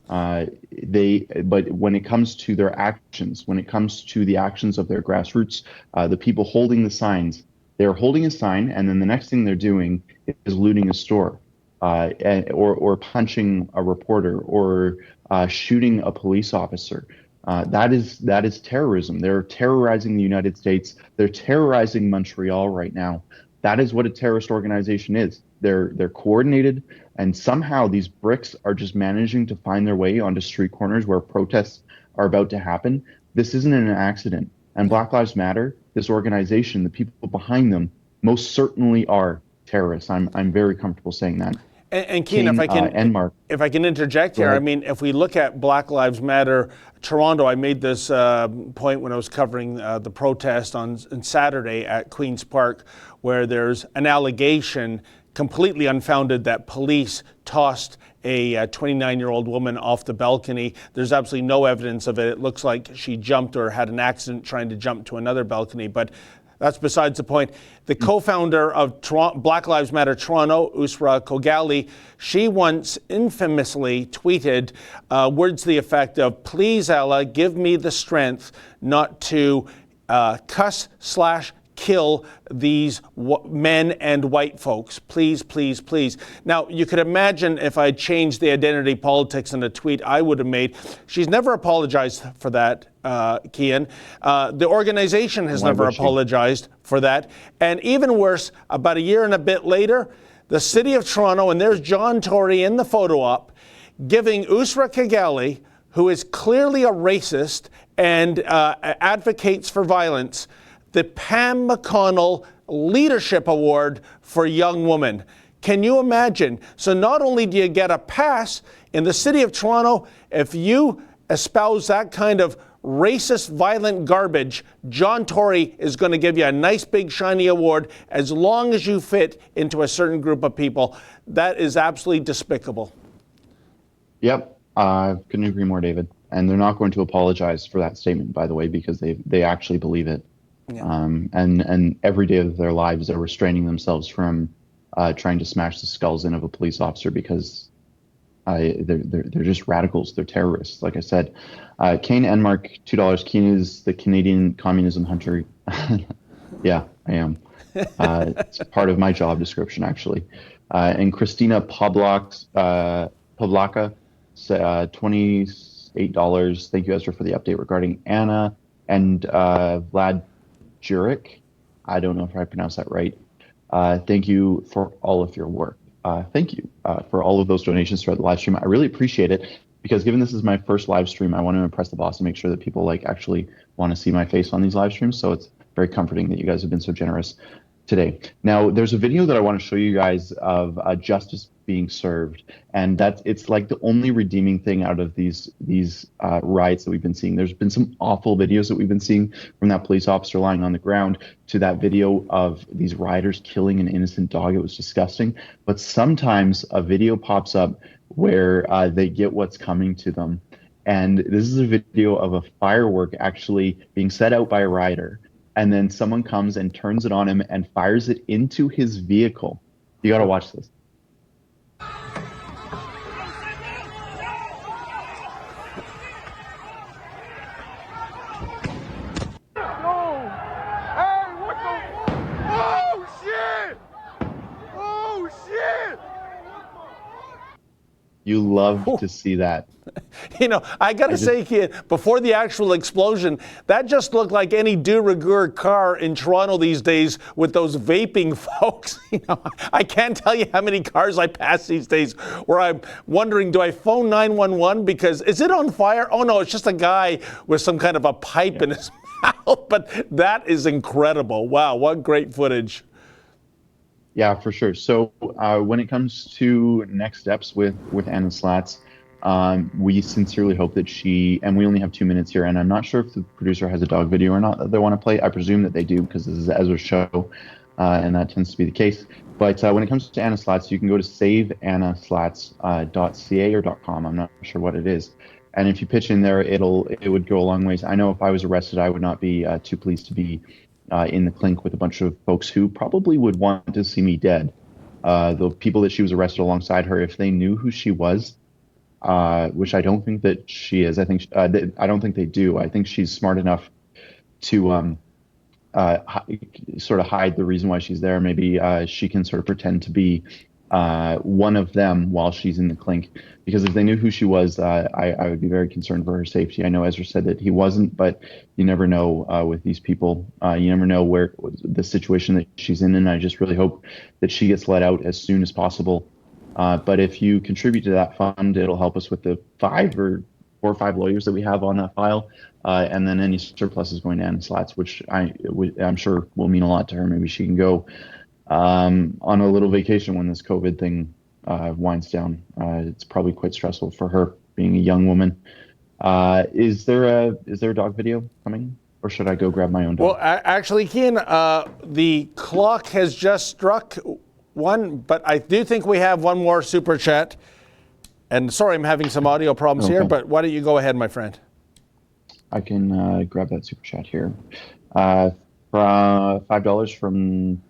But when it comes to their actions, when it comes to the actions of their grassroots, the people holding the signs, they're holding a sign, and then the next thing they're doing is looting a store, or punching a reporter, or shooting a police officer. That is terrorism. They're terrorizing the United States. They're terrorizing Montreal right now. That is what a terrorist organization is. They're coordinated, and somehow these bricks are just managing to find their way onto street corners where protests are about to happen. This isn't an accident. And Black Lives Matter, this organization, the people behind them, most certainly are terrorists. I'm very comfortable saying that. And Keean, if I can interject here, I mean, if we look at Black Lives Matter Toronto, I made this point when I was covering the protest on Saturday at Queen's Park, where there's an allegation, completely unfounded, that police tossed a 29-year-old woman off the balcony. There's absolutely no evidence of it. It looks like she jumped or had an accident trying to jump to another balcony, but that's besides the point. The co-founder of Black Lives Matter Toronto, Usra Kogali, she once infamously tweeted words to the effect of, "Please, Allah, give me the strength not to cuss/kill these men and white folks. Please, please, please." Now, you could imagine if I changed the identity politics in a tweet I would have made. She's never apologized for that, Keean. The organization has never apologized for that. And even worse, about a year and a bit later, the city of Toronto, and there's John Tory in the photo op, giving Usra Kogali, who is clearly a racist and advocates for violence, the Pam McConnell Leadership Award for Young Woman. Can you imagine? So not only do you get a pass in the city of Toronto, if you espouse that kind of racist, violent garbage, John Tory is going to give you a nice, big, shiny award as long as you fit into a certain group of people. That is absolutely despicable. Yep, I couldn't agree more, David. And they're not going to apologize for that statement, by the way, because they actually believe it. Yeah. And every day of their lives, they're restraining themselves from trying to smash the skulls in of a police officer because they're just radicals. They're terrorists, like I said. Kane Enmark, $2. Keean is the Canadian communism hunter. Yeah, I am. It's part of my job description, actually. And Christina Pavlaka, $28. Thank you, Ezra, for the update regarding Anna and Vlad Jurek. I don't know if I pronounced that right. Thank you for all of your work. Thank you for all of those donations throughout the live stream. I really appreciate it because given this is my first live stream, I want to impress the boss and make sure that people actually want to see my face on these live streams. So it's very comforting that you guys have been so generous today. Now, there's a video that I want to show you guys of justice being served, and it's like the only redeeming thing out of these riots that we've been seeing. There's been some awful videos that we've been seeing, from that police officer lying on the ground to that video of these rioters killing an innocent dog. It was disgusting. But sometimes a video pops up where they get what's coming to them, and this is a video of a firework actually being set out by a rioter. and then someone comes and turns it on him and fires it into his vehicle. You got to watch this. You love to see that. You know, I got to say, Keean, before the actual explosion, that just looked like any de rigueur car in Toronto these days with those vaping folks. You know, I can't tell you how many cars I pass these days where I'm wondering, do I phone 911 because is it on fire? Oh, no, it's just a guy with some kind of a pipe in his mouth. But that is incredible. Wow, what great footage. Yeah, for sure. So when it comes to next steps with Anna Slatz, we sincerely hope that and we only have 2 minutes here, and I'm not sure if the producer has a dog video or not that they want to play. I presume that they do because this is Ezra's show, and that tends to be the case. But when it comes to Anna Slatz, you can go to saveannaslatz.ca or .com. I'm not sure what it is. And if you pitch in there, it would go a long ways. I know if I was arrested, I would not be too pleased to be in the clink with a bunch of folks who probably would want to see me dead. The people that she was arrested alongside her, if they knew who she was, which I don't think that she is. I don't think they do. I think she's smart enough to sort of hide the reason why she's there. Maybe she can sort of pretend to be one of them while she's in the clink. Because if they knew who she was, I would be very concerned for her safety. I know Ezra said that he wasn't, but you never know with these people. You never know where the situation that she's in, and I just really hope that she gets let out as soon as possible. But if you contribute to that fund, it'll help us with the 4 or 5 lawyers that we have on that file, and then any surplus is going to Anna Slatz, which I'm sure will mean a lot to her. Maybe she can go on a little vacation when this COVID thing winds down. It's probably quite stressful for her being a young woman. Is there a dog video coming, or should I go grab my own dog? Well, actually, Keean, the clock has just struck 1, but I do think we have one more super chat. And sorry, I'm having some audio problems here, but why don't you go ahead, my friend? I can grab that super chat here. For $5 from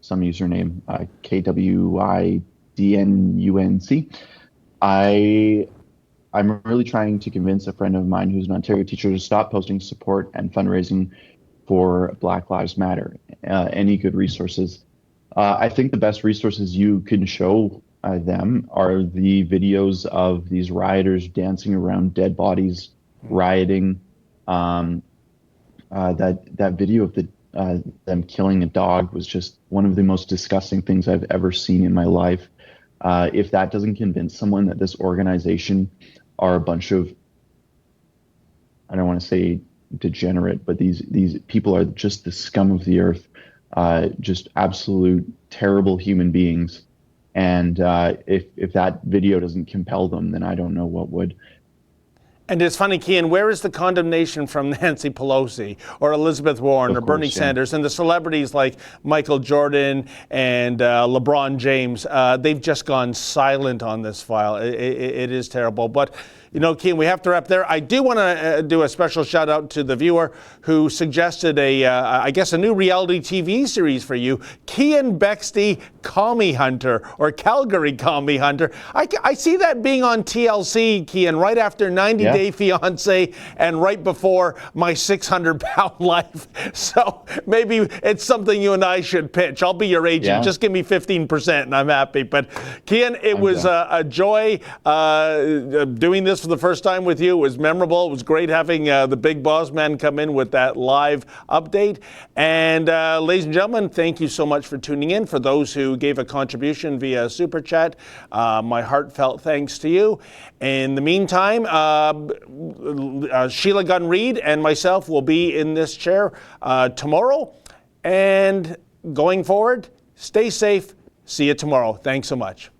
some username, KWIDNUNC. I'm really trying to convince a friend of mine who's an Ontario teacher to stop posting support and fundraising for Black Lives Matter. Any good resources? I think the best resources you can show them are the videos of these rioters dancing around dead bodies, rioting. That video of them killing a dog was just one of the most disgusting things I've ever seen in my life. If that doesn't convince someone that this organization are a bunch of, I don't want to say degenerate, but these people are just the scum of the earth, just absolute terrible human beings. And if that video doesn't compel them, then I don't know what would. And it's funny, Keean, where is the condemnation from Nancy Pelosi or Elizabeth Warren or Bernie Sanders and the celebrities like Michael Jordan and LeBron James? They've just gone silent on this file. It is terrible. But, you know, Keean, we have to wrap there. I do want to do a special shout out to the viewer who suggested I guess a new reality TV series for you, Keean Bexte, Commie Hunter, or Calgary Commie Hunter. I see that being on TLC, Keean, right after 90 Day Fiance and right before My 600-Pound Life. So maybe it's something you and I should pitch. I'll be your agent. Yeah. Just give me 15% and I'm happy. But Keean, it was a joy doing this for the first time with you. It was memorable. It was great having the big boss man come in with that live update. And ladies and gentlemen, thank you so much for tuning in. For those who gave a contribution via Super Chat, my heartfelt thanks to you. In the meantime, Sheila Gunn-Reid and myself will be in this chair tomorrow. And going forward, stay safe. See you tomorrow. Thanks so much.